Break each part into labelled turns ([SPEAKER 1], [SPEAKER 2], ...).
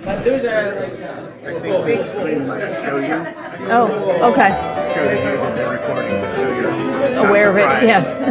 [SPEAKER 1] There's a big screen to show you.
[SPEAKER 2] Oh, okay.
[SPEAKER 1] Show you that they're recording, just so you're
[SPEAKER 2] aware of it. Yes.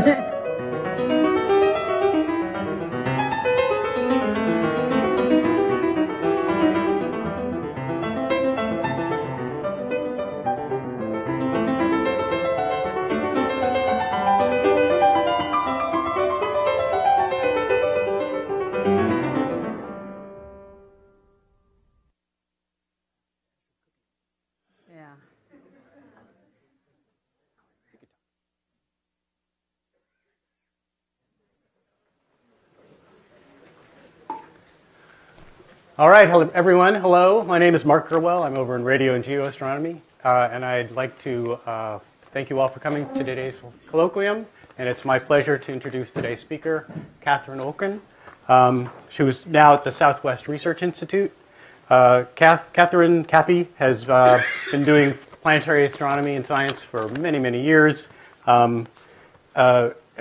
[SPEAKER 3] All right, hello, everyone. Hello, my name is Mark Gurwell. I'm over in radio and geoastronomy, and I'd like to thank you all for coming to today's colloquium. And it's my pleasure to introduce today's speaker, Cathy Olkin. She was now at the Southwest Research Institute. Cathy has been doing planetary astronomy and science for many, many years.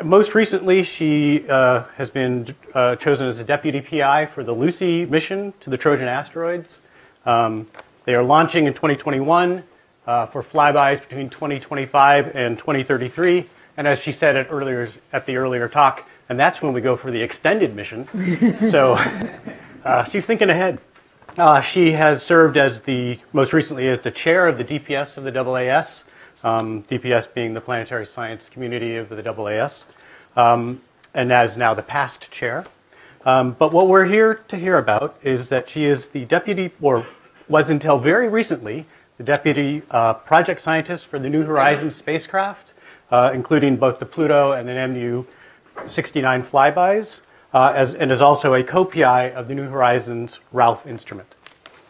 [SPEAKER 3] Most recently, she has been chosen as a deputy PI for the Lucy mission to the Trojan asteroids. They are launching in 2021 for flybys between 2025 and 2033. And as she said at the earlier talk, and that's when we go for the extended mission. So she's thinking ahead. She has served as most recently as the chair of the DPS of the AAS. DPS being the planetary science community of the AAS, and as now the past chair. But what we're here to hear about is that she is the deputy, or was until very recently, the deputy project scientist for the New Horizons spacecraft, including both the Pluto and the MU69 flybys, and is also a co-PI of the New Horizons Ralph instrument.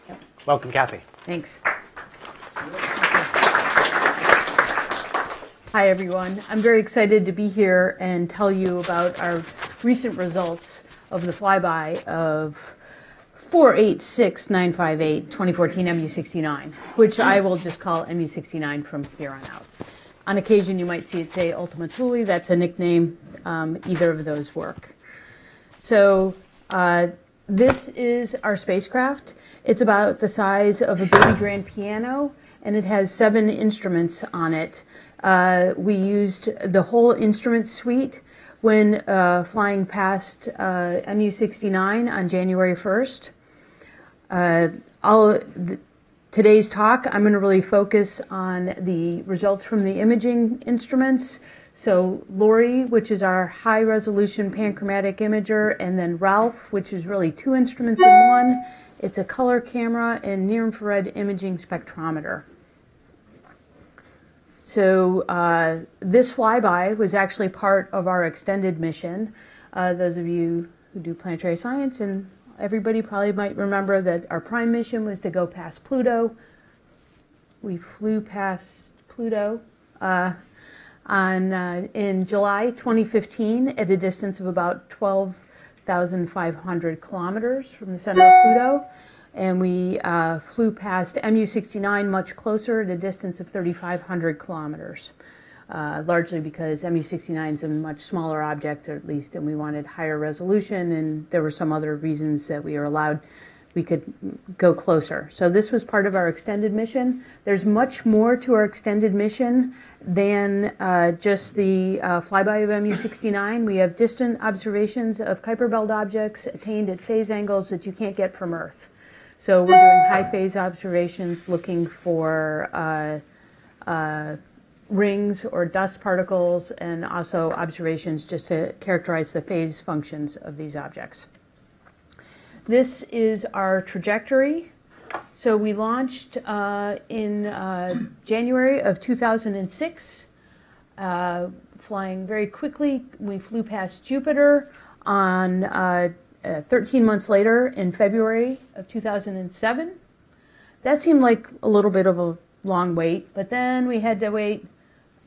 [SPEAKER 3] Yep. Welcome, Cathy.
[SPEAKER 2] Thanks. Hi, everyone. I'm very excited to be here and tell you about our recent results of the flyby of 486958 2014 MU69, which I will just call MU69 from here on out. On occasion, you might see it say Ultima Thule. That's a nickname. Either of those work. So this is our spacecraft. It's about the size of a baby grand piano, and it has 7 instruments on it. We used the whole instrument suite when flying past MU69 on January 1st. Today's talk, I'm going to really focus on the results from the imaging instruments. So LORI, which is our high-resolution panchromatic imager, and then Ralph, which is really 2 instruments in one. It's a color camera and near-infrared imaging spectrometer. So this flyby was actually part of our extended mission. Those of you who do planetary science, and everybody probably might remember that our prime mission was to go past Pluto. We flew past Pluto in July 2015 at a distance of about 12,500 kilometers from the center of Pluto. And we flew past MU69 much closer at a distance of 3,500 kilometers, largely because MU69 is a much smaller object, or at least, and we wanted higher resolution, and there were some other reasons that we could go closer. So this was part of our extended mission. There's much more to our extended mission than just the flyby of MU69. We have distant observations of Kuiper Belt objects attained at phase angles that you can't get from Earth. So we're doing high phase observations looking for rings or dust particles, and also observations just to characterize the phase functions of these objects. This is our trajectory. So we launched in January of 2006, flying very quickly. We flew past Jupiter on 13 months later in February of 2007. That seemed like a little bit of a long wait, but then we had to wait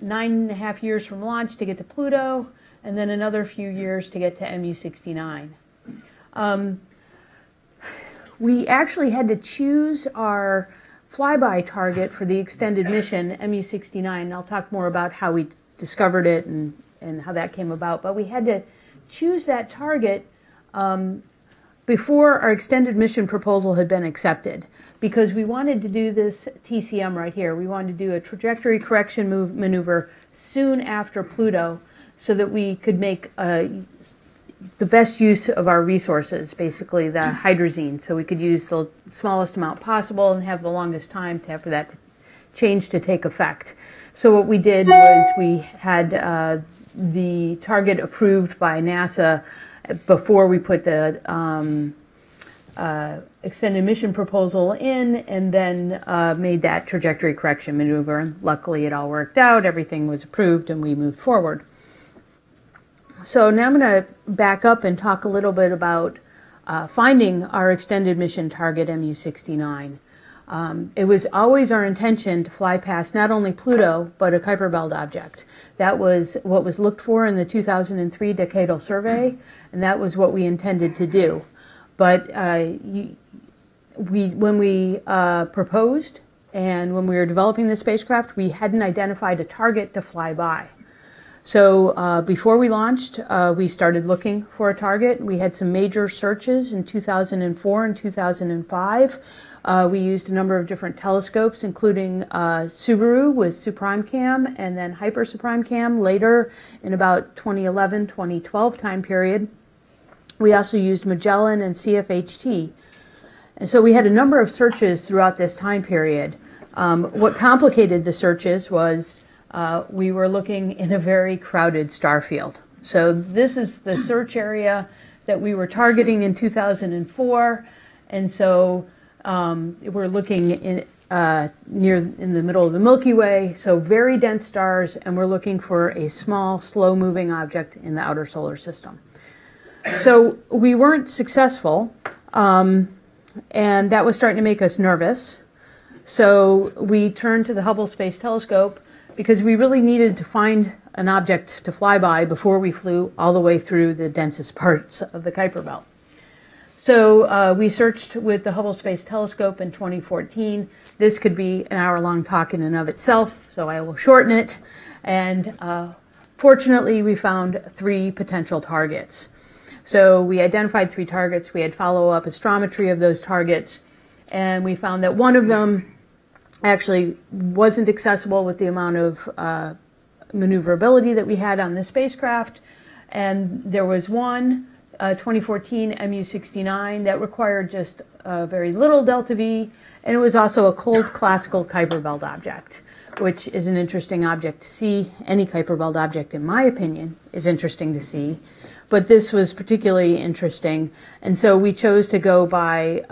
[SPEAKER 2] 9.5 years from launch to get to Pluto, and then another few years to get to MU69. We actually had to choose our flyby target for the extended mission, MU69. I'll talk more about how we discovered it and how that came about, but we had to choose that target before our extended mission proposal had been accepted, because we wanted to do this TCM right here. We wanted to do a trajectory correction maneuver soon after Pluto so that we could make the best use of our resources, basically the hydrazine, so we could use the smallest amount possible and have the longest time for that change to take effect. So what we did was we had the target approved by NASA before we put the extended mission proposal in, and then made that trajectory correction maneuver. And luckily it all worked out, everything was approved, and we moved forward. So now I'm going to back up and talk a little bit about finding our extended mission target, MU69. It was always our intention to fly past not only Pluto, but a Kuiper Belt object. That was what was looked for in the 2003 decadal survey, and that was what we intended to do. But when we proposed and when we were developing the spacecraft, we hadn't identified a target to fly by. So before we launched, we started looking for a target. We had some major searches in 2004 and 2005. We used a number of different telescopes, including Subaru with SuPrimeCam, and then Hyper SuPrimeCam later in about 2011, 2012 time period. We also used Magellan and CFHT. And so we had a number of searches throughout this time period. What complicated the searches was we were looking in a very crowded star field. So this is the search area that we were targeting in 2004. And so we're looking in the middle of the Milky Way, so very dense stars, and we're looking for a small, slow-moving object in the outer solar system. So we weren't successful, and that was starting to make us nervous. So we turned to the Hubble Space Telescope because we really needed to find an object to fly by before we flew all the way through the densest parts of the Kuiper Belt. So we searched with the Hubble Space Telescope in 2014. This could be an hour-long talk in and of itself, so I will shorten it. And fortunately, we found 3 potential targets. So we identified 3 targets. We had follow-up astrometry of those targets, and we found that one of them actually wasn't accessible with the amount of maneuverability that we had on the spacecraft. And there was one, 2014 MU69, that required just very little delta V, and it was also a cold classical Kuiper Belt object, which is an interesting object to see. Any Kuiper Belt object, in my opinion, is interesting to see. But this was particularly interesting, and so we chose to go by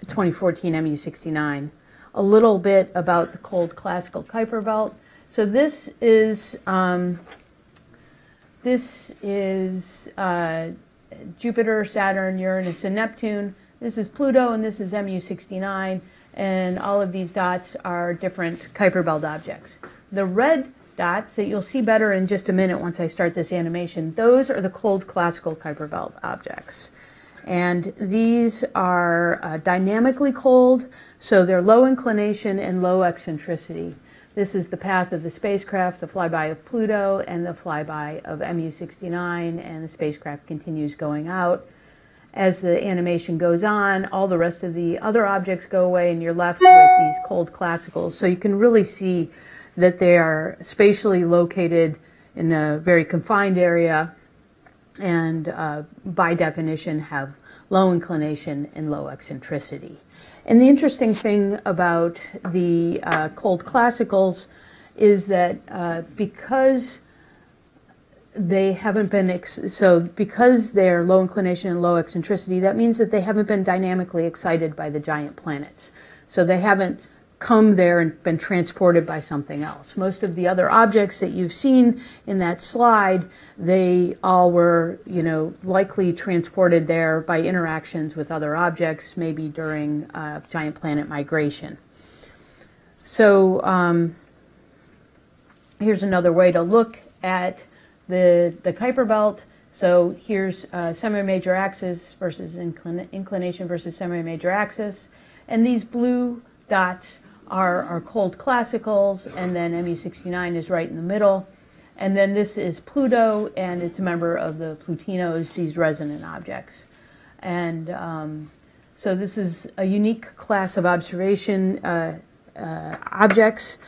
[SPEAKER 2] 2014 MU69. A little bit about the cold classical Kuiper Belt. So this is Jupiter, Saturn, Uranus, and Neptune. This is Pluto, and this is MU69, and all of these dots are different Kuiper Belt objects. The red dots that you'll see better in just a minute once I start this animation, those are the cold classical Kuiper Belt objects. And these are dynamically cold, so they're low inclination and low eccentricity. This is the path of the spacecraft, the flyby of Pluto, and the flyby of MU69, and the spacecraft continues going out. As the animation goes on, all the rest of the other objects go away, and you're left with these cold classicals. So you can really see that they are spatially located in a very confined area, and by definition have low inclination and low eccentricity. And the interesting thing about the cold classicals is that because they haven't been, because they're low inclination and low eccentricity, that means that they haven't been dynamically excited by the giant planets. So they haven't come there and been transported by something else. Most of the other objects that you've seen in that slide, they all were, likely transported there by interactions with other objects, maybe during giant planet migration. So here's another way to look at the Kuiper Belt. So here's semi-major axis versus inclination versus semi-major axis, and these blue dots are cold classicals, and then MU69 is right in the middle. And then this is Pluto, and it's a member of the Plutinos, these resonant objects. And so this is a unique class of observation objects,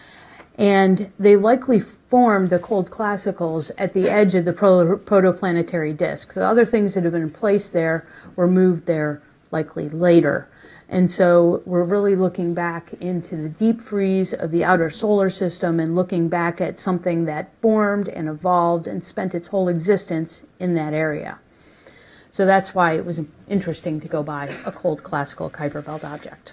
[SPEAKER 2] and they likely formed the cold classicals at the edge of the protoplanetary disk. The other things that have been placed there were moved there likely later. And so we're really looking back into the deep freeze of the outer solar system and looking back at something that formed and evolved and spent its whole existence in that area. So that's why it was interesting to go by a cold classical Kuiper Belt object.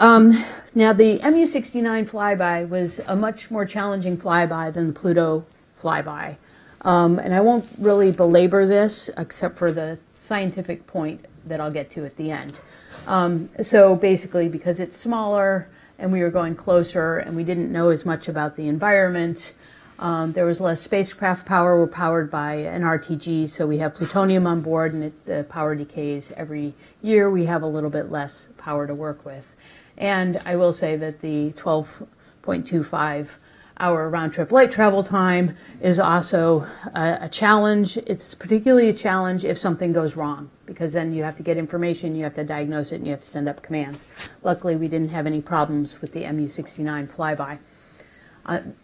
[SPEAKER 2] Now, the MU69 flyby was a much more challenging flyby than the Pluto flyby. And I won't really belabor this except for the scientific point that I'll get to at the end. So basically, because it's smaller and we were going closer and we didn't know as much about the environment, there was less spacecraft power. We're powered by an RTG, so we have plutonium on board, and the power decays every year. We have a little bit less power to work with. And I will say that the 12.25-hour round-trip light travel time is also a challenge. It's particularly a challenge if something goes wrong, because then you have to get information, you have to diagnose it, and you have to send up commands. Luckily, we didn't have any problems with the MU69 flyby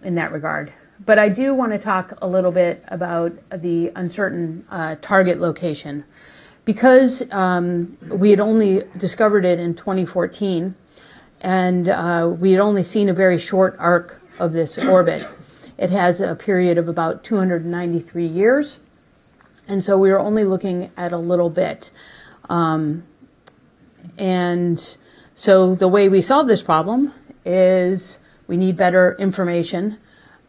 [SPEAKER 2] in that regard. But I do want to talk a little bit about the uncertain target location. Because we had only discovered it in 2014, and we had only seen a very short arc of this orbit. It has a period of about 293 years, and so we were only looking at a little bit. And so the way we solved this problem is we need better information.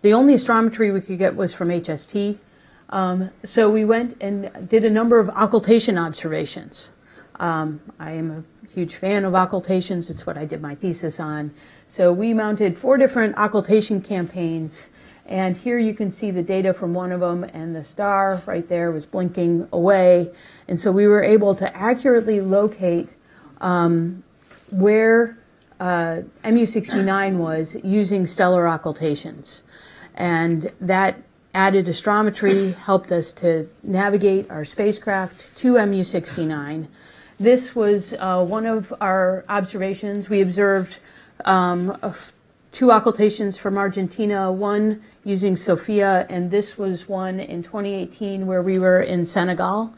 [SPEAKER 2] The only astrometry we could get was from HST. So we went and did a number of occultation observations. I am a huge fan of occultations. It's what I did my thesis on. So we mounted 4 different occultation campaigns, and here you can see the data from one of them, and the star right there was blinking away. And so we were able to accurately locate where MU69 was using stellar occultations. And that added astrometry helped us to navigate our spacecraft to MU69. This was one of our observations. We observed 2 occultations from Argentina, one using SOFIA, and this was one in 2018 where we were in Senegal.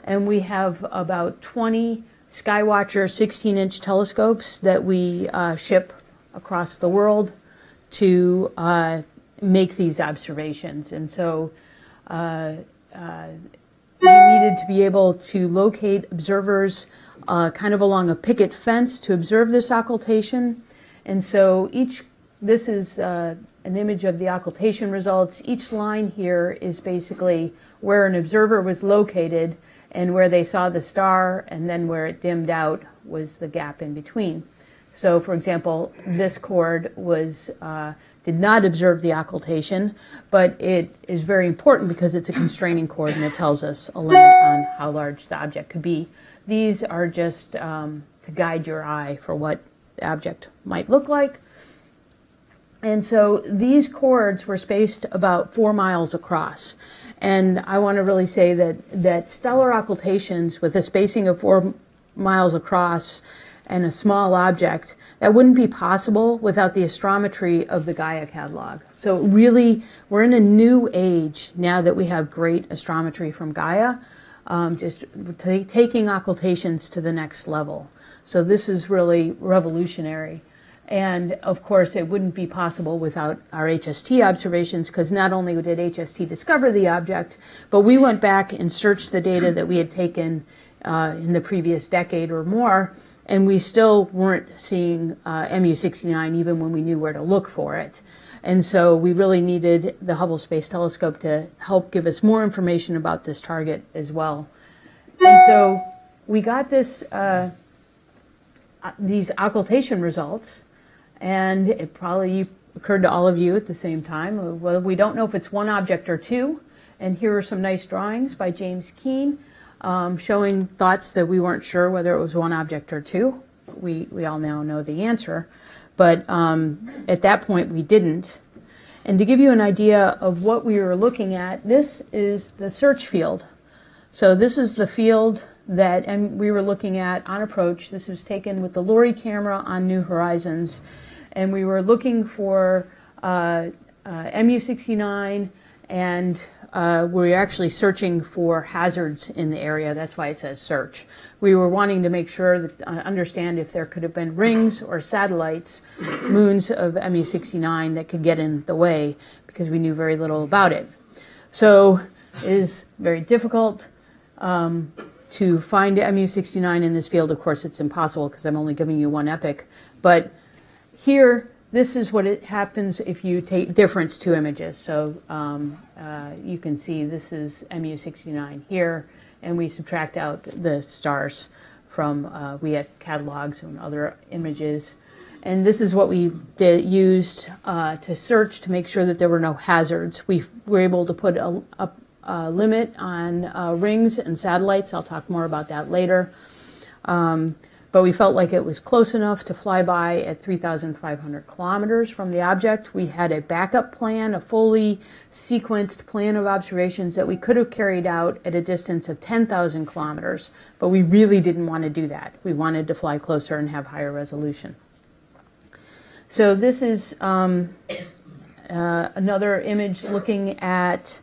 [SPEAKER 2] And we have about 20 Skywatcher 16-inch telescopes that we ship across the world to make these observations. And so we needed to be able to locate observers kind of along a picket fence to observe this occultation. And so this is an image of the occultation results. Each line here is basically where an observer was located and where they saw the star, and then where it dimmed out was the gap in between. So, for example, this chord did not observe the occultation, but it is very important because it's a constraining chord and it tells us a limit on how large the object could be. These are just to guide your eye for what the object might look like. And so these chords were spaced about 4 miles across. And I want to really say that stellar occultations with a spacing of 4 miles across and a small object, that wouldn't be possible without the astrometry of the Gaia catalog. So really, we're in a new age now that we have great astrometry from Gaia, just taking occultations to the next level. So this is really revolutionary. And of course, it wouldn't be possible without our HST observations, because not only did HST discover the object, but we went back and searched the data that we had taken in the previous decade or more, and we still weren't seeing MU69 even when we knew where to look for it. And so we really needed the Hubble Space Telescope to help give us more information about this target as well. And so we got these occultation results, and it probably occurred to all of you at the same time. Well, we don't know if it's one object or 2, and here are some nice drawings by James Keene showing thoughts that we weren't sure whether it was one object or 2. We all now know the answer, but at that point we didn't. And to give you an idea of what we were looking at, this is the search field. So this is the field that we were looking at on approach. This was taken with the LORRI camera on New Horizons, and we were looking for MU69, and we're actually searching for hazards in the area. That's why it says search. We were wanting to make sure that understand if there could have been rings or satellites, moons of MU69 that could get in the way, because we knew very little about it. So it is very difficult to find MU69 in this field. Of course, it's impossible because I'm only giving you one epoch. But here, this is what it happens if you take difference two images. So you can see this is MU69 here, and we subtract out the stars from, we had catalogs and other images. And this is what we used to search to make sure that there were no hazards. We were able to put a limit on rings and satellites. I'll talk more about that later. But we felt like it was close enough to fly by at 3,500 kilometers from the object. We had a backup plan, a fully sequenced plan of observations that we could have carried out at a distance of 10,000 kilometers, but we really didn't want to do that. We wanted to fly closer and have higher resolution. So this is another image looking at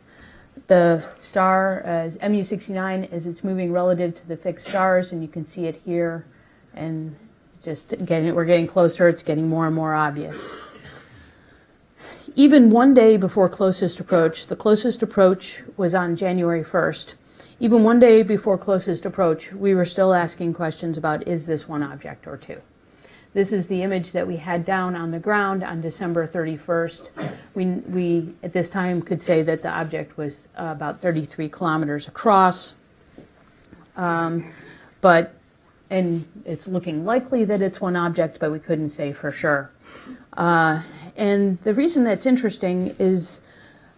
[SPEAKER 2] the star as MU69 as it's moving relative to the fixed stars, and you can see it here. And just again, we're getting closer, it's getting more and more obvious. Even one day before closest approach, the closest approach was on January 1st. Even one day before closest approach, we were still asking questions about, is this one object or two? This is the image that we had down on the ground on December 31st. We at this time could say that the object was about 33 kilometers across. And it's looking likely that it's one object, but we couldn't say for sure. And the reason that's interesting is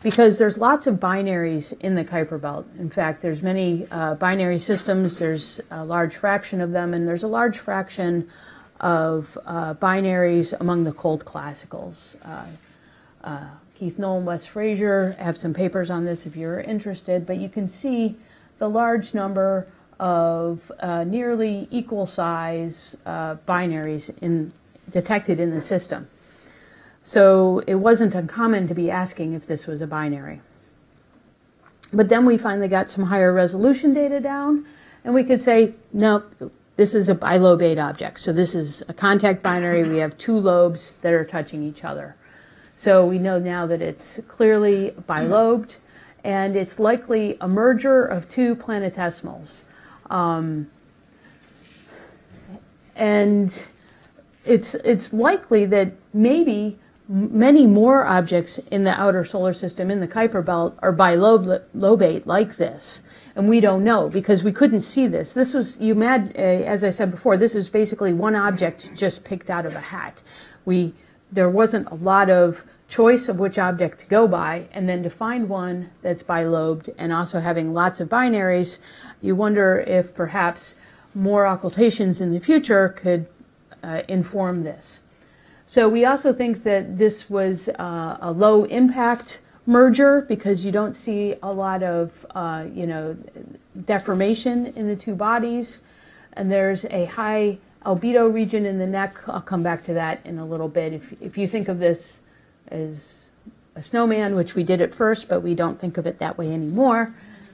[SPEAKER 2] because there's lots of binaries in the Kuiper Belt. In fact, there's many binary systems. There's a large fraction of them, and there's a large fraction of binaries among the cold classicals. Keith Knoll and Wes Frazier have some papers on this if you're interested, but you can see the large number of nearly equal size binaries detected in the system. So it wasn't uncommon to be asking if this was a binary. But then we finally got some higher resolution data down, and we could say, no, this is a bilobate object. So this is a contact binary. We have two lobes that are touching each other. So we know now that it's clearly bilobed, and it's likely a merger of two planetesimals. And it's likely that maybe many more objects in the outer solar system in the Kuiper Belt are bilobate like this. And we don't know because we couldn't see this. This was, as I said before, this is basically one object just picked out of a hat. There wasn't a lot of choice of which object to go by, and then to find one that's bilobed and also having lots of binaries, you wonder if perhaps more occultations in the future could inform this. So we also think that this was a low impact merger because you don't see a lot of deformation in the two bodies, and there's a high albedo region in the neck. I'll come back to that in a little bit. If you think of this as a snowman, which we did at first, but we don't think of it that way anymore.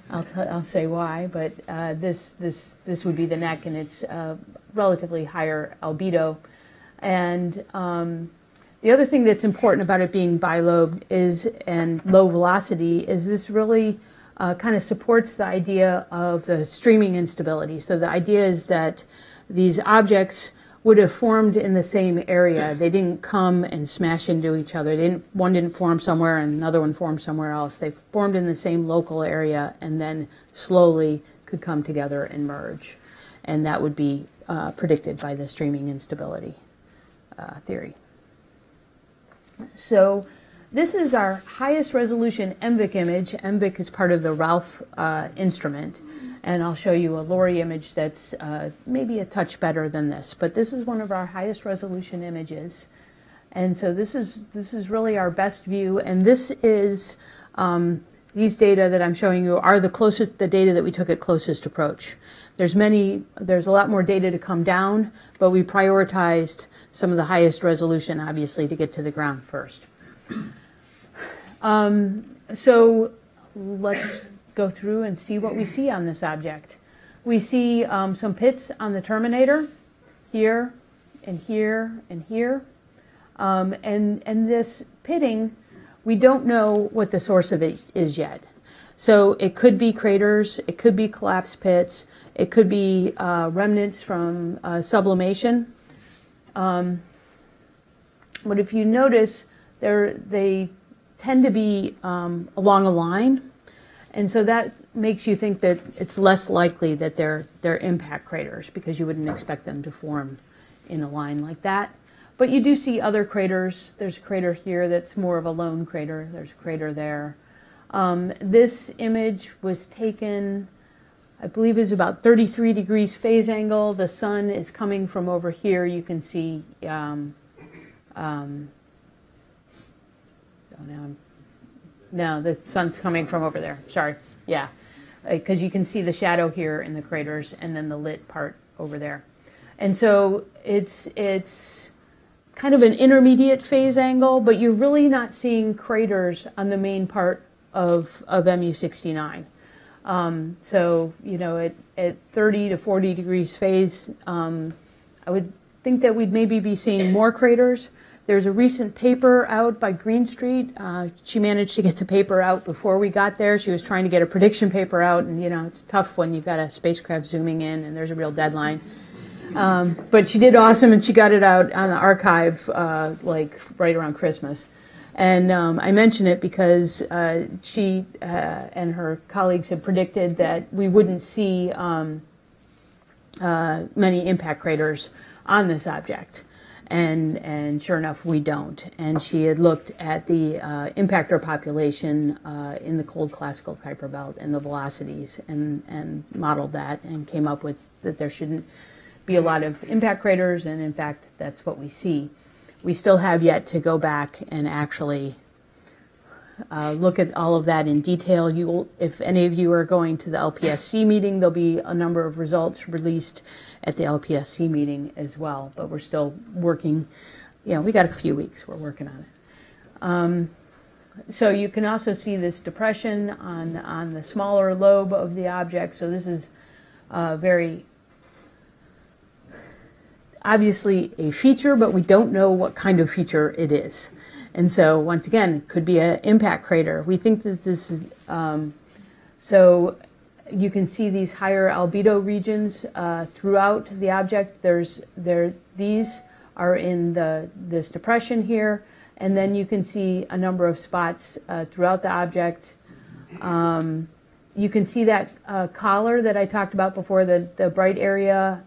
[SPEAKER 2] I'll say why, but this would be the neck, and it's relatively higher albedo. And the other thing that's important about it being bilobed and low velocity is this really kind of supports the idea of the streaming instability. So the idea is that these objects would have formed in the same area. They didn't come and smash into each other. One didn't form somewhere and another one formed somewhere else. They formed in the same local area and then slowly could come together and merge. And that would be predicted by the streaming instability theory. So this is our highest resolution MVIC image. MVIC is part of the Ralph instrument. And I'll show you a LORRI image that's maybe a touch better than this. But this is one of our highest resolution images. And so this is really our best view. And this is the these data that I'm showing you are the data that we took at closest approach. There's a lot more data to come down, but we prioritized some of the highest resolution, obviously, to get to the ground first. So let's go through and see what we see on this object. We see some pits on the terminator, here, and here, and here. And this pitting, we don't know what the source of it is yet. So it could be craters, it could be collapsed pits, it could be remnants from sublimation. But if you notice, they tend to be along a line, and so that makes you think that it's less likely that they're impact craters, because you wouldn't expect them to form in a line like that. But you do see other craters. There's a crater here that's more of a lone crater. There's a crater there. This image was taken, I believe, is about 33 degrees phase angle. The sun is coming from over here. You can see, no, the sun's coming from over there. Sorry, yeah, because you can see the shadow here in the craters, and then the lit part over there. And so it's kind of an intermediate phase angle, but you're really not seeing craters on the main part of MU69. So, you know, at 30 to 40 degrees phase, I would think that we'd maybe be seeing more craters. There's a recent paper out by Greenstreet. She managed to get the paper out before we got there. She was trying to get a prediction paper out, and, you know, it's tough when you've got a spacecraft zooming in and there's a real deadline. But she did awesome, and she got it out on the archive like right around Christmas. And I mention it because she and her colleagues have predicted that we wouldn't see many impact craters on this object. And sure enough, we don't. And she had looked at the impactor population in the cold classical Kuiper Belt and the velocities, and modeled that, and came up with that there shouldn't be a lot of impact craters, and in fact, that's what we see. We still have yet to go back and actually look at all of that in detail. If any of you are going to the LPSC meeting, there'll be a number of results released at the LPSC meeting as well, but we're still working. You know, we got a few weeks, we're working on it. So you can also see this depression on the smaller lobe of the object. So this is very obviously a feature, but we don't know what kind of feature it is. And so once again, it could be an impact crater. We think that this is, so you can see these higher albedo regions throughout the object. These are in this depression here, and then you can see a number of spots throughout the object. You can see that collar that I talked about before, the bright area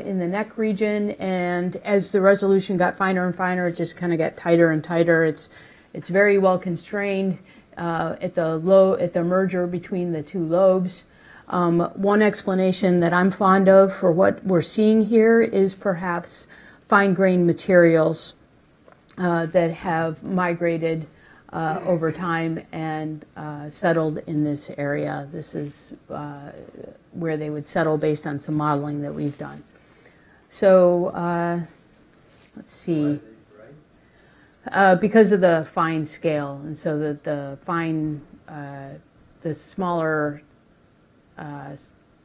[SPEAKER 2] in the neck region, and as the resolution got finer and finer, it just kind of got tighter and tighter. It's very well constrained at the merger between the two lobes. One explanation that I'm fond of for what we're seeing here is perhaps fine-grained materials that have migrated over time and settled in this area. This is where they would settle based on some modeling that we've done. So let's see. Because of the fine scale, and so that the smaller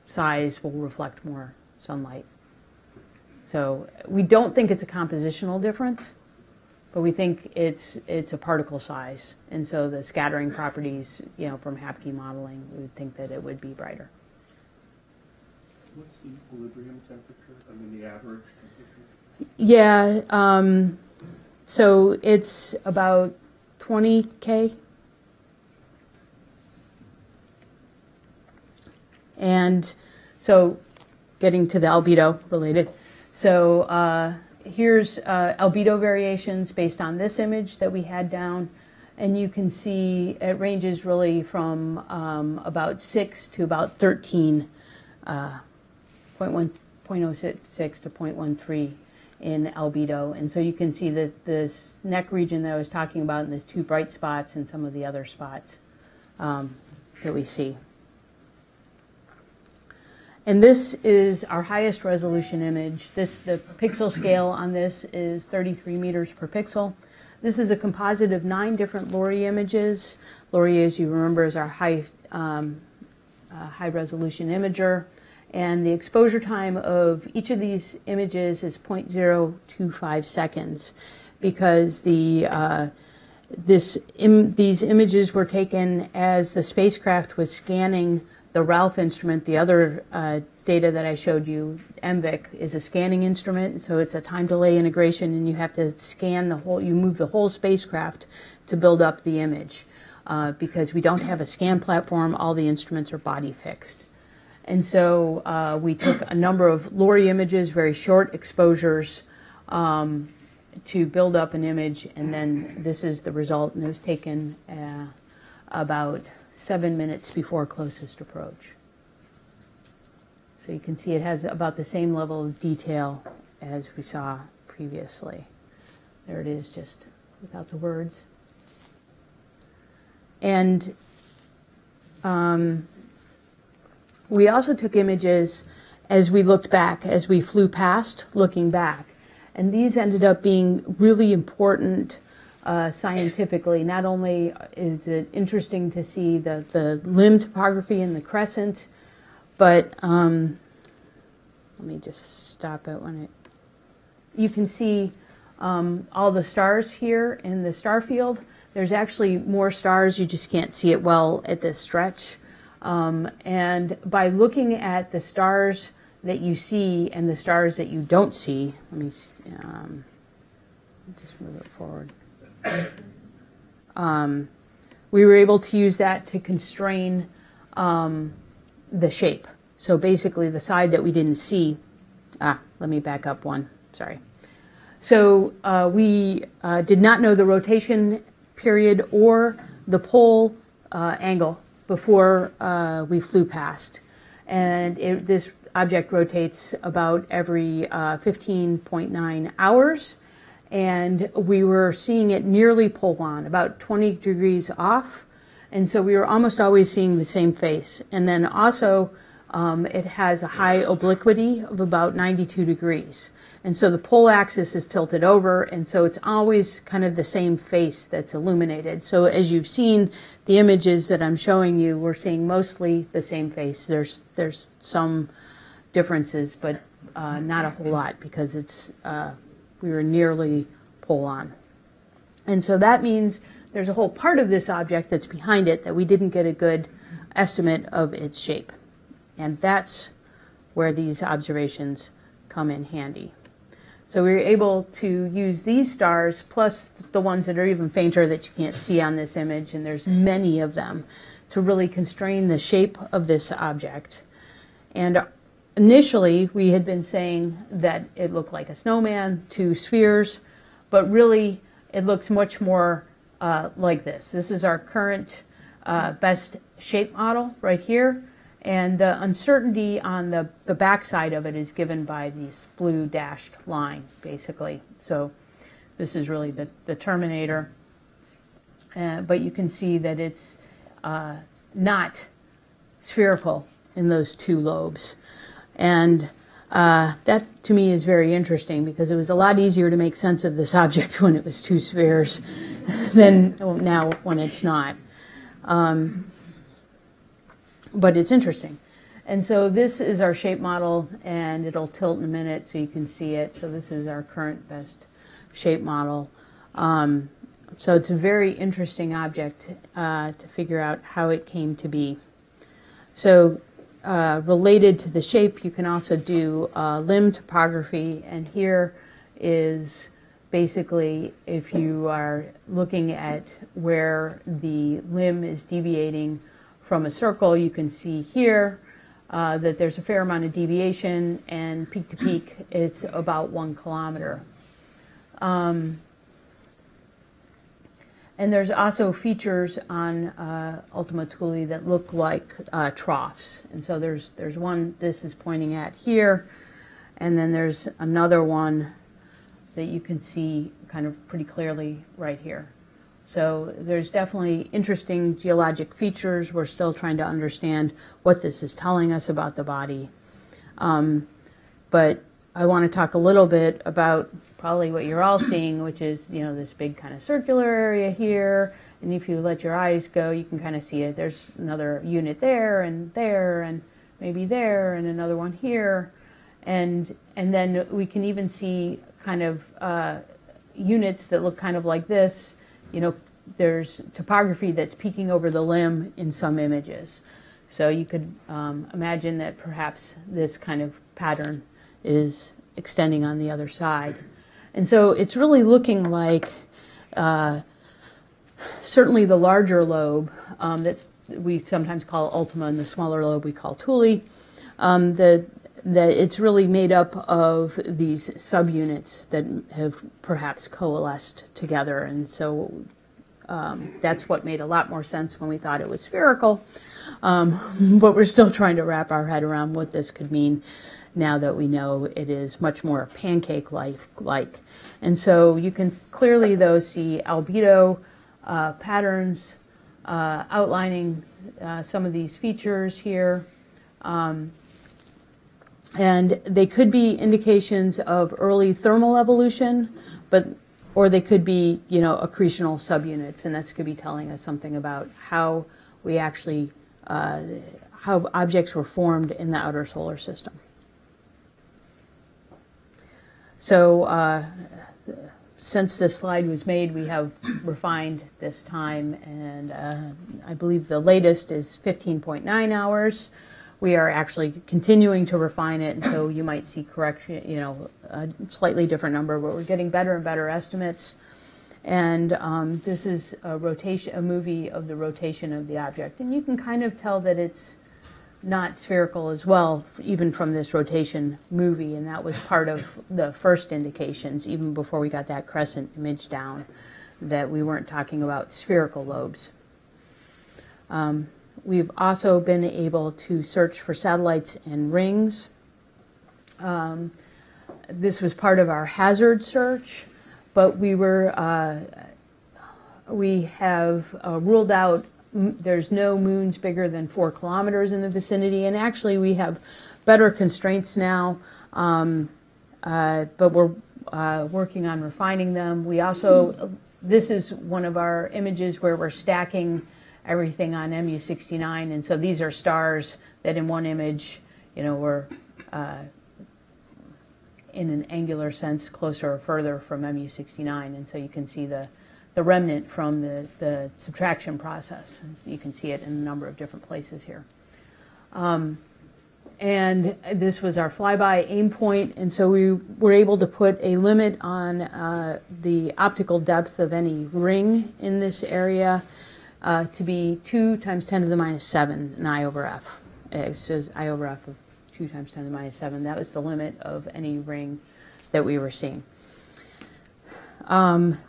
[SPEAKER 2] size will reflect more sunlight. So we don't think it's a compositional difference, but we think it's a particle size, and so the scattering properties, you know, from Hapke modeling, we would think that it would be brighter.
[SPEAKER 1] What's the equilibrium temperature? I mean, the average temperature?
[SPEAKER 2] Yeah, so it's about 20 K. And so getting to the albedo related. So here's albedo variations based on this image that we had down. And you can see it ranges really from about 6 to about 13, 0.06 to 0.13 in albedo. And so you can see that this neck region that I was talking about and the two bright spots and some of the other spots that we see. And this is our highest resolution image. The pixel scale on this is 33 meters per pixel. This is a composite of 9 different LORRI images. LORRI, as you remember, is our high resolution imager. And the exposure time of each of these images is 0.025 seconds because these images were taken as the spacecraft was scanning the Ralph instrument. The other data that I showed you, MVIC, is a scanning instrument, so it's a time delay integration, and you have to scan you move the whole spacecraft to build up the image. Because we don't have a scan platform, all the instruments are body fixed. And so we took a number of LORRI images, very short exposures, to build up an image, and then this is the result, and it was taken about 7 minutes before closest approach. So you can see it has about the same level of detail as we saw previously. There it is, just without the words. And we also took images as we looked back, as we flew past, looking back. And these ended up being really important scientifically. Not only is it interesting to see the limb topography and the crescent, but let me just stop it when it... You can see all the stars here in the star field. There's actually more stars, you just can't see it well at this stretch. And by looking at the stars that you see and the stars that you don't see, let me see, just move it forward. We were able to use that to constrain the shape. So basically the side that we didn't see, let me back up one, sorry. So we did not know the rotation period or the pole angle before we flew past. And this object rotates about every 15.9 hours. And we were seeing it nearly pole on, about 20 degrees off. And so we were almost always seeing the same face. And then also, it has a high obliquity of about 92 degrees. And so the pole axis is tilted over, and so it's always kind of the same face that's illuminated. So as you've seen the images that I'm showing you, we're seeing mostly the same face. There's some differences, but not a whole lot, because it's we were nearly pole on. And so that means there's a whole part of this object that's behind it that we didn't get a good estimate of its shape. And that's where these observations come in handy. So we were able to use these stars, plus the ones that are even fainter that you can't see on this image, and there's many of them, to really constrain the shape of this object. And initially, we had been saying that it looked like a snowman, 2 spheres, but really it looks much more like this. This is our current best shape model right here. And the uncertainty on the back side of it is given by this blue dashed line, basically. So this is really the terminator. But you can see that it's not spherical in those 2 lobes. And that, to me, is very interesting, because it was a lot easier to make sense of this object when it was 2 spheres than now when it's not. But it's interesting. And so this is our shape model, and it'll tilt in a minute so you can see it. So this is our current best shape model. So it's a very interesting object to figure out how it came to be. So related to the shape, you can also do limb topography, and here is basically if you are looking at where the limb is deviating from a circle, you can see here that there's a fair amount of deviation, and peak to peak it's about 1 kilometer. And there's also features on Ultima Thule that look like troughs. And so there's one this is pointing at here, and then there's another one that you can see kind of pretty clearly right here. So there's definitely interesting geologic features. We're still trying to understand what this is telling us about the body. But I want to talk a little bit about probably what you're all seeing, which is, this big kind of circular area here. And if you let your eyes go, you can kind of see it. There's another unit there, and maybe there, and another one here. And then we can even see kind of units that look kind of like this. There's topography that's peeking over the limb in some images. So you could imagine that perhaps this kind of pattern is extending on the other side. And so it's really looking like certainly the larger lobe that's we sometimes call ultima, and the smaller lobe we call tuli, that it's really made up of these subunits that have perhaps coalesced together. And so that's what made a lot more sense when we thought it was spherical. But we're still trying to wrap our head around what this could mean now that we know it is much more pancake-like. And so you can clearly, though, see albedo patterns outlining some of these features here. And they could be indications of early thermal evolution, or they could be, accretional subunits, and this could be telling us something about how we actually, how objects were formed in the outer solar system. So since this slide was made, we have refined this time, and I believe the latest is 15.9 hours. We are actually continuing to refine it, and so you might see correction, a slightly different number, but we're getting better and better estimates. And this is a movie of the rotation of the object, and you can kind of tell that it's not spherical as well, even from this rotation movie, and that was part of the first indications, even before we got that crescent image down, that we weren't talking about spherical lobes. We've also been able to search for satellites and rings. This was part of our hazard search, but we have ruled out there's no moons bigger than 4 kilometers in the vicinity, and actually we have better constraints now, but we're working on refining them. We also, this is one of our images where we're stacking everything on MU69, and so these are stars that in one image, were in an angular sense closer or further from MU69, and so you can see the remnant from the subtraction process. You can see it in a number of different places here. And this was our flyby aim point, and so we were able to put a limit on the optical depth of any ring in this area to be 2 × 10⁻⁷ in I over f. It says I over f of 2 × 10⁻⁷. That was the limit of any ring that we were seeing.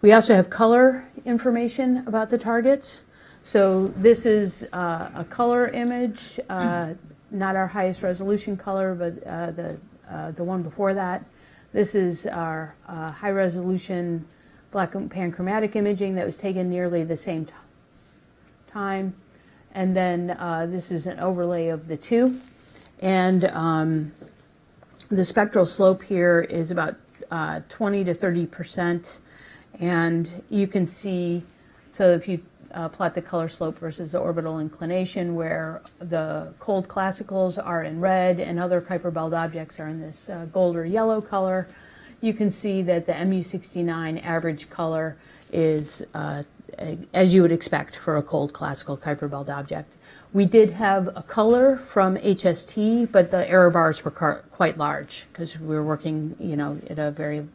[SPEAKER 2] We also have color information about the targets. So this is a color image, not our highest resolution color, but the one before that. This is our high resolution black and panchromatic imaging that was taken nearly the same time. And then this is an overlay of the two. And the spectral slope here is about 20 to 30%. And you can see, so if you plot the color slope versus the orbital inclination, where the cold classicals are in red and other Kuiper Belt objects are in this gold or yellow color, you can see that the MU69 average color is as you would expect for a cold classical Kuiper Belt object. We did have a color from HST, but the error bars were quite large because we were working, at a very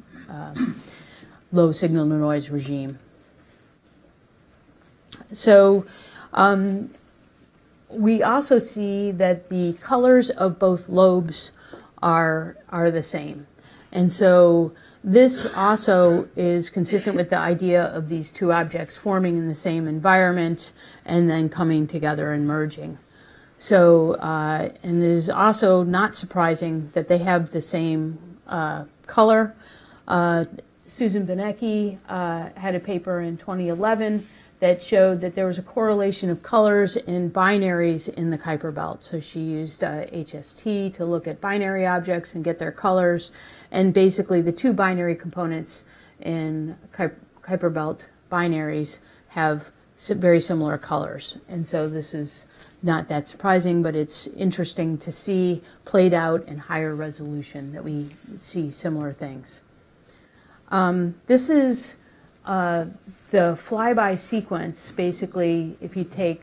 [SPEAKER 2] low signal to noise regime. So we also see that the colors of both lobes are the same. And so this also is consistent with the idea of these two objects forming in the same environment and then coming together and merging. So, and it is also not surprising that they have the same color. Susan Benecke had a paper in 2011 that showed that there was a correlation of colors in binaries in the Kuiper Belt. So she used HST to look at binary objects and get their colors. And basically the two binary components in Kuiper Belt binaries have very similar colors. And so this is not that surprising, but it's interesting to see played out in higher resolution that we see similar things. This is the flyby sequence. Basically, if you take,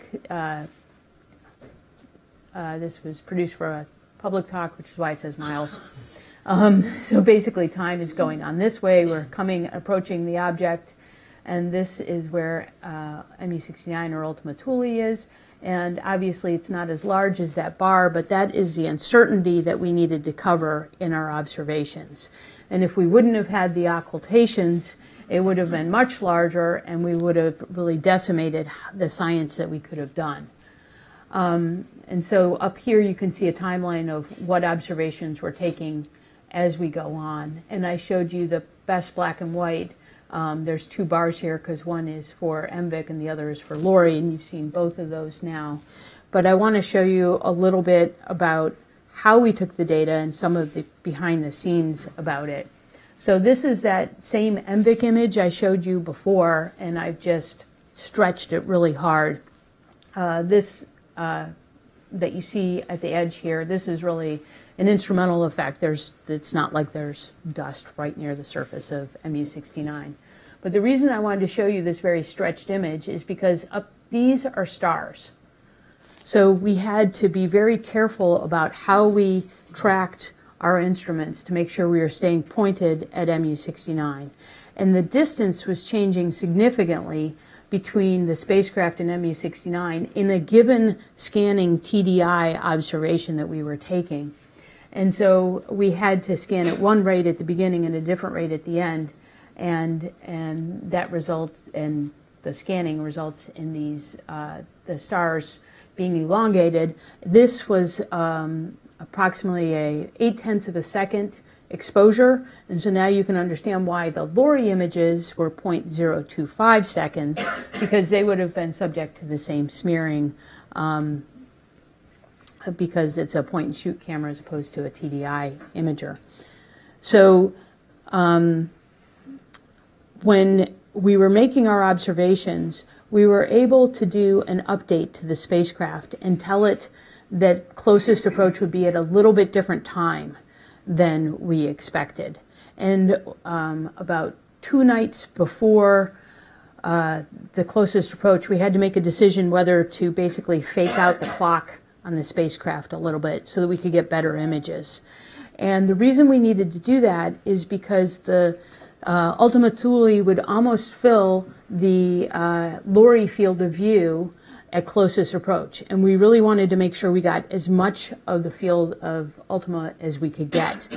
[SPEAKER 2] this was produced for a public talk, which is why it says miles. So basically time is going on this way. We're approaching the object, and this is where MU69 or Ultima Thule is. And obviously it's not as large as that bar, but that is the uncertainty that we needed to cover in our observations. And if we wouldn't have had the occultations, it would have been much larger, and we would have really decimated the science that we could have done. And so up here you can see a timeline of what observations we're taking as we go on. And I showed you the best black and white. There's two bars here because one is for MVIC and the other is for LORI, and you've seen both of those now. But I want to show you a little bit about how we took the data and some of the behind the scenes about it. So this is that same MVIC image I showed you before, and I've just stretched it really hard. This that you see at the edge here, this is really an instrumental effect. It's not like there's dust right near the surface of MU69. But the reason I wanted to show you this very stretched image is because these are stars. So we had to be very careful about how we tracked our instruments to make sure we were staying pointed at MU69. And the distance was changing significantly between the spacecraft and MU69 in a given scanning TDI observation that we were taking. And so we had to scan at one rate at the beginning and a different rate at the end, and that result, and the scanning results in these the stars being elongated. This was approximately a 0.8 of a second exposure, and so now you can understand why the LORI images were 0.025 seconds, because they would have been subject to the same smearing, because it's a point-and-shoot camera as opposed to a TDI imager. So when we were making our observations, we were able to do an update to the spacecraft and tell it that closest approach would be at a little bit different time than we expected. And about 2 nights before the closest approach, we had to make a decision whether to basically fake out the clock on the spacecraft a little bit so that we could get better images. And the reason we needed to do that is because the Ultima Thule would almost fill the LORI field of view at closest approach. And we really wanted to make sure we got as much of the field of Ultima as we could get.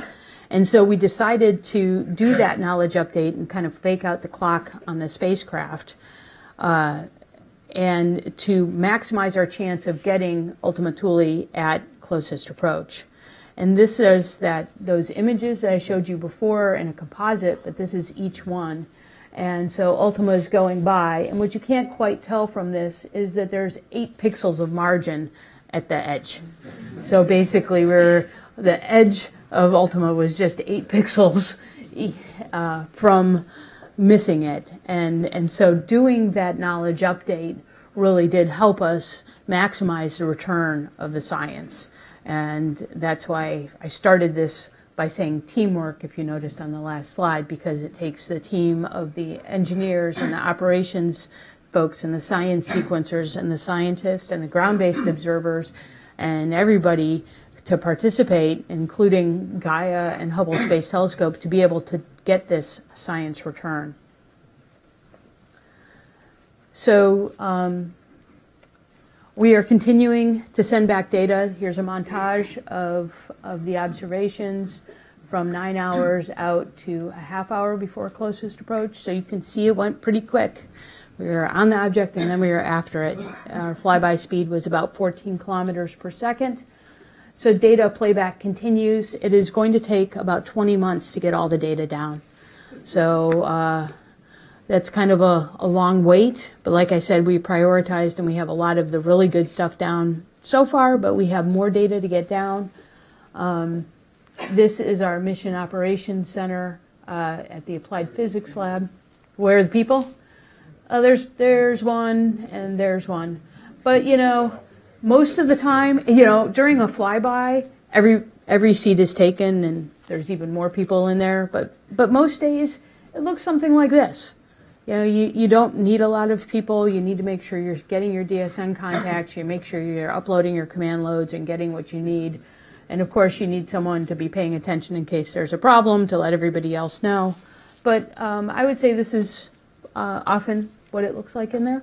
[SPEAKER 2] And so we decided to do that knowledge update and kind of fake out the clock on the spacecraft and to maximize our chance of getting Ultima Thule at closest approach. And this is those images that I showed you before in a composite, but this is each one. And so Ultima is going by, and what you can't quite tell from this is that there's 8 pixels of margin at the edge. So basically the edge of Ultima was just 8 pixels from missing it. And so doing that knowledge update really did help us maximize the return of the science. And that's why I started this by saying teamwork, if you noticed on the last slide, because it takes the team of the engineers and the operations folks and the science sequencers and the scientists and the ground-based observers and everybody to participate, including Gaia and Hubble Space Telescope, to be able to get this science return. So we are continuing to send back data. Here's a montage of the observations from 9 hours out to a half hour before closest approach. So you can see it went pretty quick. We were on the object and then we were after it. Our flyby speed was about 14 kilometers per second. So data playback continues. It is going to take about 20 months to get all the data down. So that's kind of a long wait, but like I said, we prioritized and we have a lot of the really good stuff down so far, but we have more data to get down. This is our Mission Operations Center at the Applied Physics Lab. Where are the people? There's one and there's one. But, you know, most of the time, you know, during a flyby, every seat is taken and there's even more people in there. But most days, it looks something like this. You know, you don't need a lot of people. You need to make sure you're getting your DSN contacts. You make sure you're uploading your command loads and getting what you need. And of course, you need someone to be paying attention in case there's a problem to let everybody else know. But I would say this is often what it looks like in there.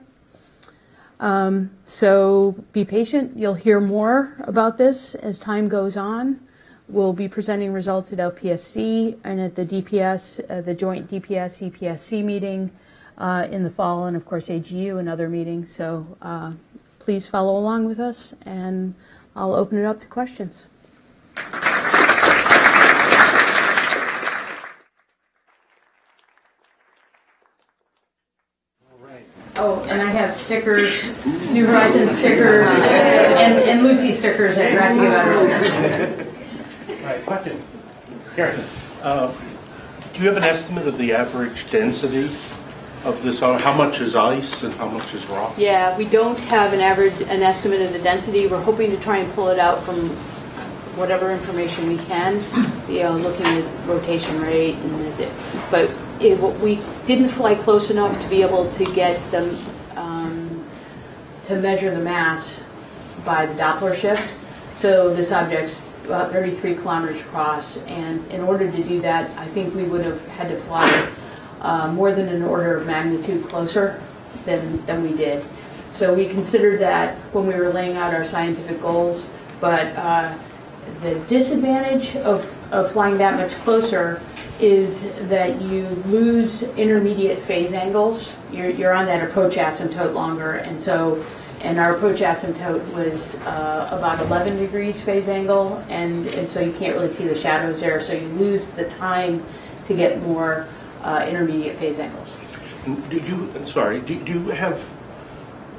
[SPEAKER 2] So be patient. You'll hear more about this as time goes on. We'll be presenting results at LPSC and at the DPS, the joint DPS-EPSC meeting in the fall, and of course AGU and other meetings. So please follow along with us, and I'll open it up to questions. Oh, and I have stickers, New Horizons stickers, and Lucy stickers I forgot to give out earlier.
[SPEAKER 3] All right, questions? Garrison.
[SPEAKER 1] Do you have an estimate of the average density of this? How much is ice and how much is rock?
[SPEAKER 2] Yeah, we don't have an estimate of the density. We're hoping to try and pull it out from whatever information we can, you know, looking at rotation rate, but we didn't fly close enough to be able to get them to measure the mass by the Doppler shift. So this object's about 33 kilometers across, and in order to do that, I think we would have had to fly more than an order of magnitude closer than we did. So we considered that when we were laying out our scientific goals, but the disadvantage of flying that much closer is that you lose intermediate phase angles. You're on that approach asymptote longer, and our approach asymptote was about 11 degrees phase angle, and so you can't really see the shadows there, so you lose the time to get more intermediate phase angles.
[SPEAKER 1] Do you have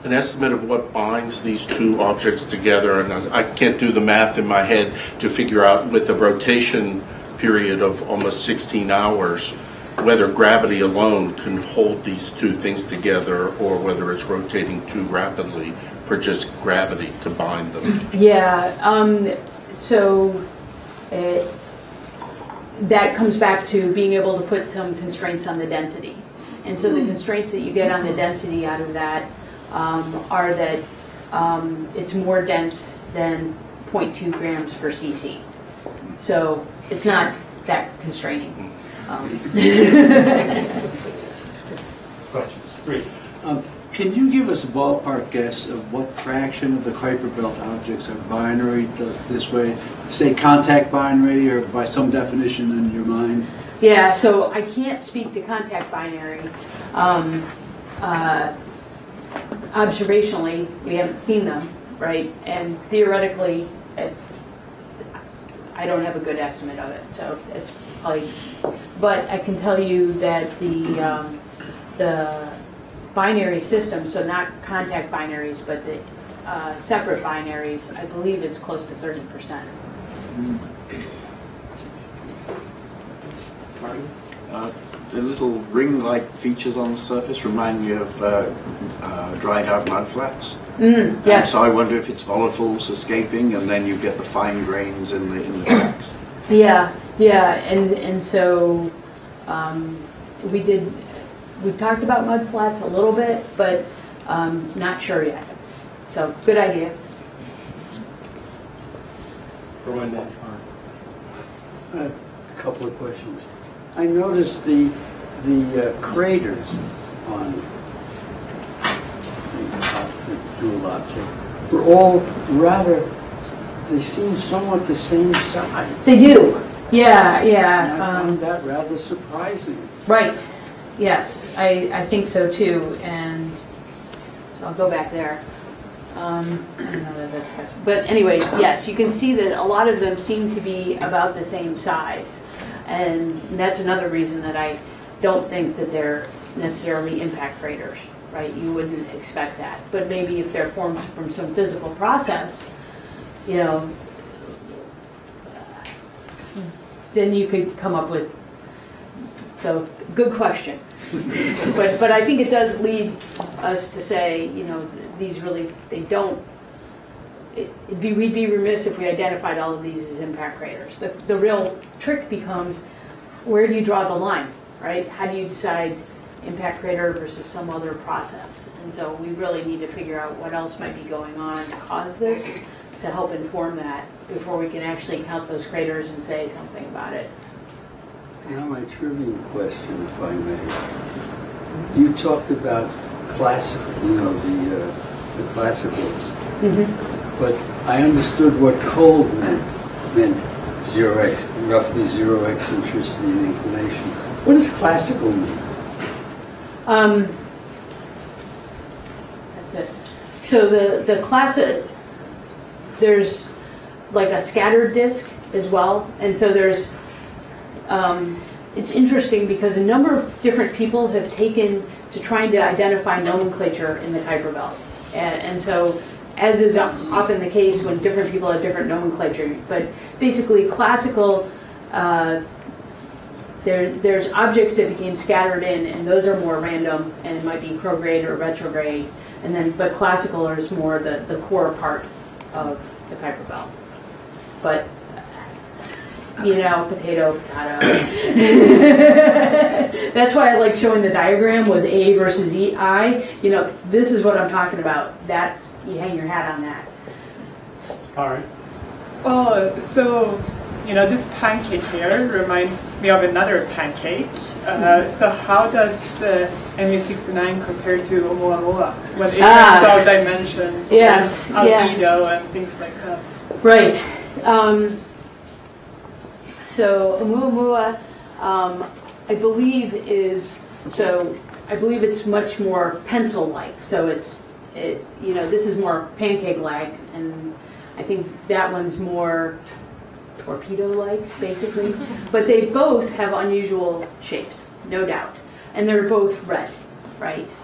[SPEAKER 1] an estimate of what binds these two objects together? And I can't do the math in my head to figure out, with the rotation period of almost 16 hours, whether gravity alone can hold these two things together, or whether it's rotating too rapidly for just gravity to bind them.
[SPEAKER 2] Yeah, that comes back to being able to put some constraints on the density. And so the constraints that you get on the density out of that are that it's more dense than 0.2 grams per cc. So it's not that constraining.
[SPEAKER 3] Questions? Great.
[SPEAKER 4] Can you give us a ballpark guess of what fraction of the Kuiper Belt objects are binary this way? Say contact binary, or by some definition in your mind?
[SPEAKER 2] Yeah, so I can't speak to contact binary. Observationally, we haven't seen them, right? And theoretically, I don't have a good estimate of it, so it's probably. But I can tell you that the binary system, so not contact binaries, but the separate binaries, I believe is close to 30%.
[SPEAKER 5] The little ring-like features on the surface remind me of dried out mud flats.
[SPEAKER 2] Yes.
[SPEAKER 5] And so I wonder if it's volatiles escaping, and then you get the fine grains in the tracks.
[SPEAKER 2] Yeah, and so we've talked about mud flats a little bit, but not sure yet. So good idea.
[SPEAKER 3] For when then?
[SPEAKER 4] A couple of questions. I noticed the craters on the dual object were all rather, they seem somewhat the same size.
[SPEAKER 2] They do. Yeah.
[SPEAKER 4] And I found that rather surprising.
[SPEAKER 2] Right. Yes, I think so too. And I'll go back there. I don't know that that's, but anyways, yes, you can see that a lot of them seem to be about the same size. And that's another reason that I don't think that they're necessarily impact craters, right? You wouldn't expect that. But maybe if they're formed from some physical process, you know, then you could come up with, so good question. but I think it does lead us to say, you know, these really, they don't, we'd be remiss if we identified all of these as impact craters. The real trick becomes, where do you draw the line, right? How do you decide impact crater versus some other process? And so we really need to figure out what else might be going on to cause this, to help inform that before we can actually count those craters and say something about it.
[SPEAKER 6] Now my trivia question, if I may. You talked about classical, you know, the classicals. Mm-hmm. But I understood what cold meant 0x, roughly 0 eccentricity and inclination. What does classical mean?
[SPEAKER 2] That's it. So the classic, there's like a scattered disk as well, and so there's it's interesting because a number of different people have taken to trying to identify nomenclature in the Kuiper Belt, and so, as is often the case when different people have different nomenclature, but basically classical, there's objects that became scattered in, and those are more random, and it might be prograde or retrograde, and then, but classical is more the core part of the Kuiper Belt. But, you know, potato. That's why I like showing the diagram with A versus I. You know, this is what I'm talking about. That's, you hang your hat on that.
[SPEAKER 3] All right.
[SPEAKER 7] Oh, so, you know, this pancake here reminds me of another pancake. So how does MU69 compare to Oumuamua when it terms of dimensions,
[SPEAKER 2] yes,
[SPEAKER 7] albedo, and things like that?
[SPEAKER 2] Right. So Oumuamua, I believe it's much more pencil-like. So you know, this is more pancake-like, and I think that one's more torpedo-like, basically. But they both have unusual shapes, no doubt, and they're both red, right?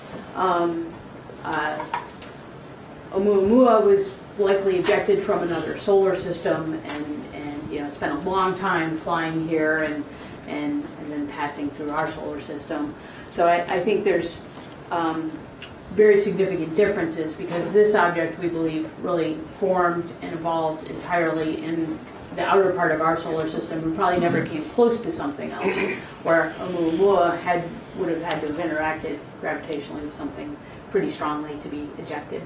[SPEAKER 2] Oumuamua was likely ejected from another solar system, and you know, spent a long time flying here and then passing through our solar system. So I think there's very significant differences, because this object, we believe, really formed and evolved entirely in the outer part of our solar system and probably never came close to something else, where Oumuamua would have had to have interacted gravitationally with something pretty strongly to be ejected.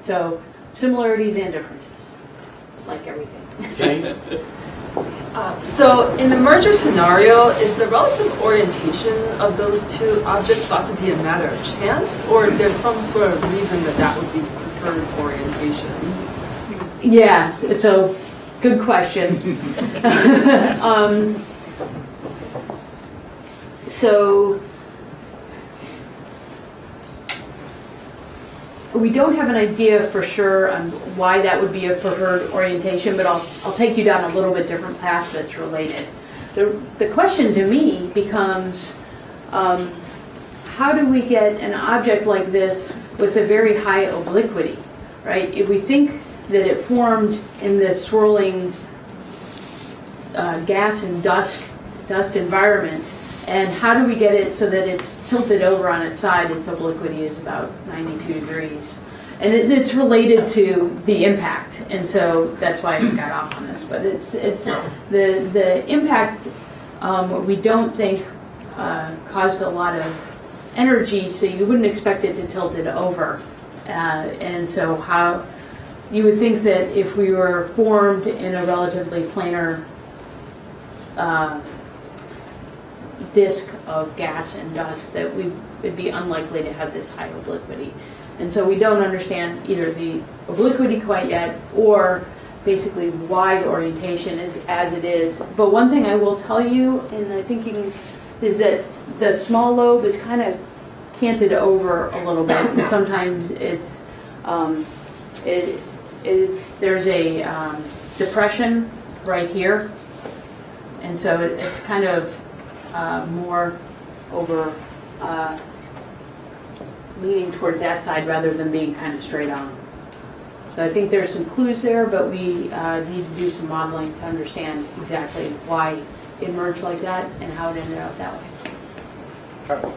[SPEAKER 2] So similarities and differences, like everything.
[SPEAKER 8] So in the merger scenario, is the relative orientation of those two objects thought to be a matter of chance, or is there some sort of reason that would be preferred orientation?
[SPEAKER 2] Yeah, so good question. So we don't have an idea for sure on why that would be a preferred orientation, but I'll take you down a little bit different path that's related. The question to me becomes, how do we get an object like this with a very high obliquity, right? If we think that it formed in this swirling gas and dust environment, and how do we get it so that it's tilted over on its side? Its obliquity is about 92 degrees. And it's related to the impact, and so that's why I got off on this. But it's the impact we don't think caused a lot of energy, so you wouldn't expect it to tilt it over. And so how you would think that if we were formed in a relatively planar disk of gas and dust, that we would be unlikely to have this high obliquity. And so we don't understand either the obliquity quite yet, or basically why the orientation is as it is. But one thing I will tell you, and I think is that the small lobe is kind of canted over a little bit, and sometimes there's a depression right here, and so it's kind of more over leaning towards that side rather than being kind of straight on. So I think there's some clues there, but we need to do some modeling to understand exactly why it merged like that and how it ended up that way.
[SPEAKER 9] So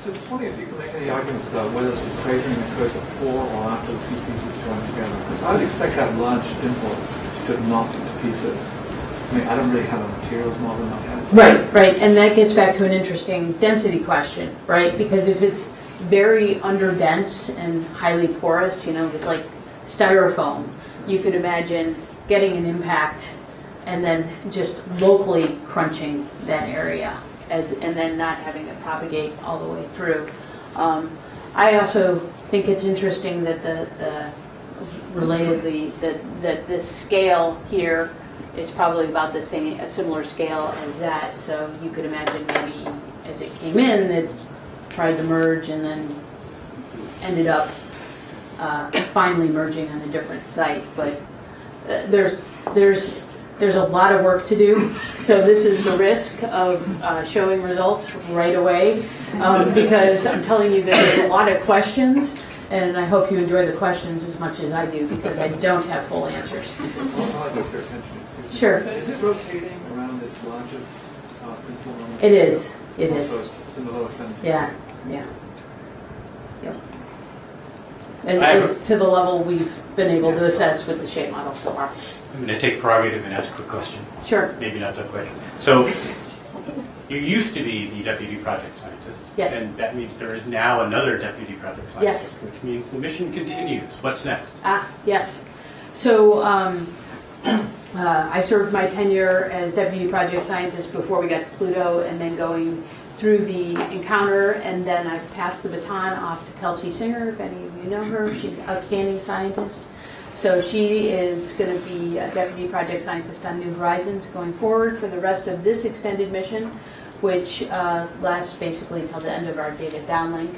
[SPEAKER 9] it's funny if you can make any arguments about whether the cratering occurs before or after the two pieces join together. Because I would expect that large dimple to have knocked into pieces. I mean, I don't really have a materials model in my head.
[SPEAKER 2] Right, right, and that gets back to an interesting density question, right? Because if it's very underdense and highly porous, you know, if it's like styrofoam, you could imagine getting an impact and then just locally crunching that area, and then not having it propagate all the way through. I also think it's interesting that relatedly that this scale here is probably about the same, a similar scale as that. So you could imagine maybe as it came in, it tried to merge and then ended up finally merging on a different site. But there's a lot of work to do. So this is the risk of showing results right away, because I'm telling you that there's a lot of questions. And I hope you enjoy the questions as much as I do, because I don't have full answers. Sure.
[SPEAKER 9] Is it rotating around its largest principal moment?
[SPEAKER 2] It is. It is.
[SPEAKER 9] So it's in the lower center.
[SPEAKER 2] Yeah. Yeah. Yep. And it's to the level we've been able to assess with the shape model so far.
[SPEAKER 3] I'm going to take prerogative and ask a quick question.
[SPEAKER 2] Sure.
[SPEAKER 3] Maybe not so quick. So you used to be the deputy project scientist.
[SPEAKER 2] Yes.
[SPEAKER 3] And that means there is now another deputy project scientist,
[SPEAKER 2] Yes.
[SPEAKER 3] which means the mission continues. What's next?
[SPEAKER 2] Yes. So I served my tenure as deputy project scientist before we got to Pluto, and then going through the encounter, and then I've passed the baton off to Kelsey Singer, if any of you know her. She's an outstanding scientist. So she is going to be a deputy project scientist on New Horizons going forward for the rest of this extended mission, which lasts basically until the end of our data downlink.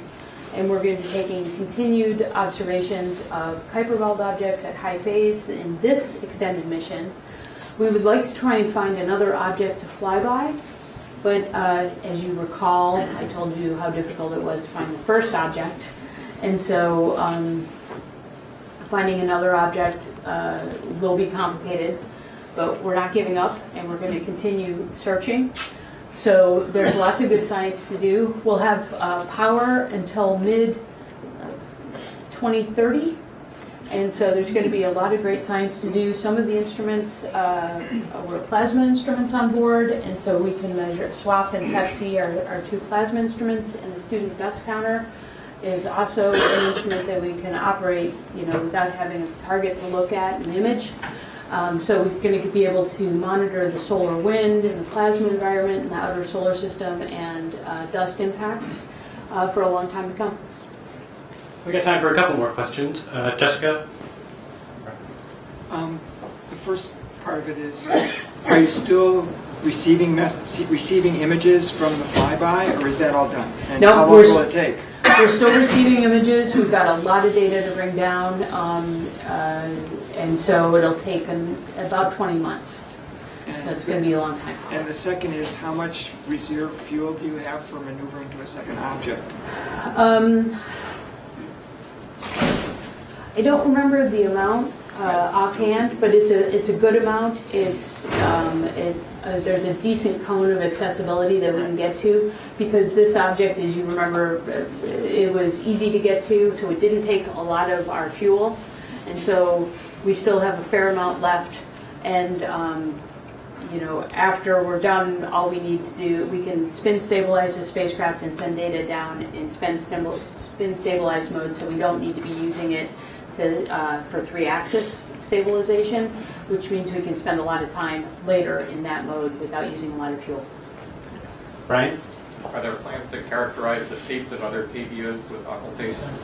[SPEAKER 2] And we're going to be taking continued observations of Kuiper Belt objects at high phase in this extended mission. We would like to try and find another object to fly by, but as you recall, I told you how difficult it was to find the first object. And so finding another object will be complicated, but we're not giving up, and we're going to continue searching. So there's lots of good science to do. We'll have power until mid-2030, and so there's going to be a lot of great science to do. Some of the instruments were plasma instruments on board, and so we can measure SWAP and Pepsi are two plasma instruments, and the student dust counter is also an instrument that we can operate, you know, without having a target to look at and image. So we're going to be able to monitor the solar wind and the plasma environment in the outer solar system and dust impacts for a long time to come.
[SPEAKER 3] We got time for a couple more questions. Jessica?
[SPEAKER 10] The first part of it is, are you still receiving images from the flyby, or is that all done? And
[SPEAKER 2] No,
[SPEAKER 10] how long will it take?
[SPEAKER 2] We're still receiving images. We've got a lot of data to bring down, and so it'll take about 20 months. So it's going to be a long time.
[SPEAKER 10] And the second is, how much reserve fuel do you have for maneuvering to a second object?
[SPEAKER 2] I don't remember the amount offhand, but it's a good amount. There's a decent cone of accessibility that we can get to, because this object, as you remember, it was easy to get to, so it didn't take a lot of our fuel, and so we still have a fair amount left. And you know, after we're done, all we need to do, we can spin stabilize the spacecraft and send data down in spin stabilized mode, so we don't need to be using it for 3-axis stabilization, which means we can spend a lot of time later in that mode without using a lot of fuel.
[SPEAKER 3] Brian?
[SPEAKER 11] Are there plans to characterize the shapes of other KBOs with occultations?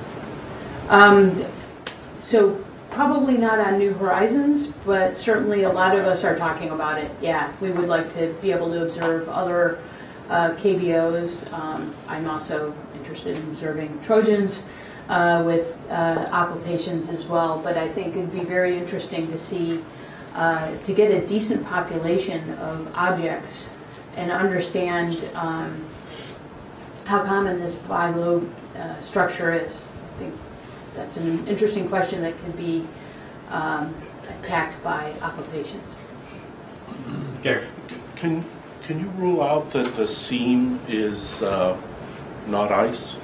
[SPEAKER 2] So probably not on New Horizons, but certainly a lot of us are talking about it. Yeah, we would like to be able to observe other KBOs. I'm also interested in observing Trojans with occultations as well, but I think it'd be very interesting to see, to get a decent population of objects and understand how common this bilobe structure is. I think that's an interesting question that can be attacked by occultations.
[SPEAKER 3] Gary.
[SPEAKER 1] Can you rule out that the seam is not ice?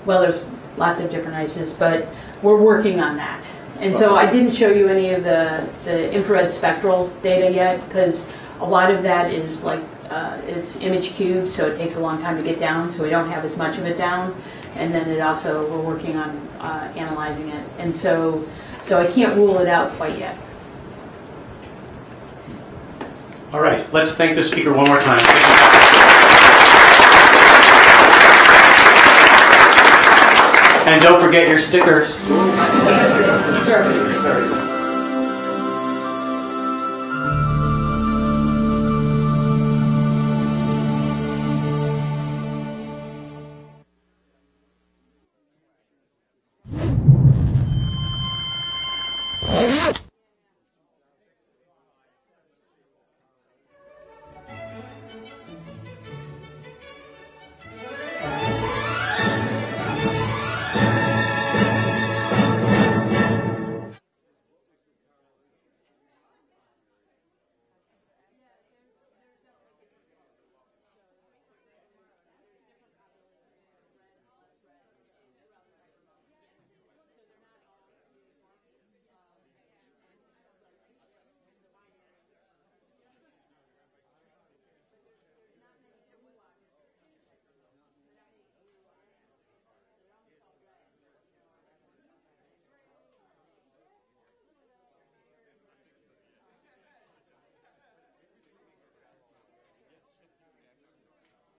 [SPEAKER 2] Well, there's lots of different ices, but we're working on that. And so I didn't show you any of the infrared spectral data yet, because a lot of that is like, it's image cubed, so it takes a long time to get down, so we don't have as much of it down. And then it also, we're working on analyzing it. And so I can't rule it out quite yet.
[SPEAKER 3] All right, let's thank the speaker one more time. And don't forget your stickers.
[SPEAKER 2] Sure.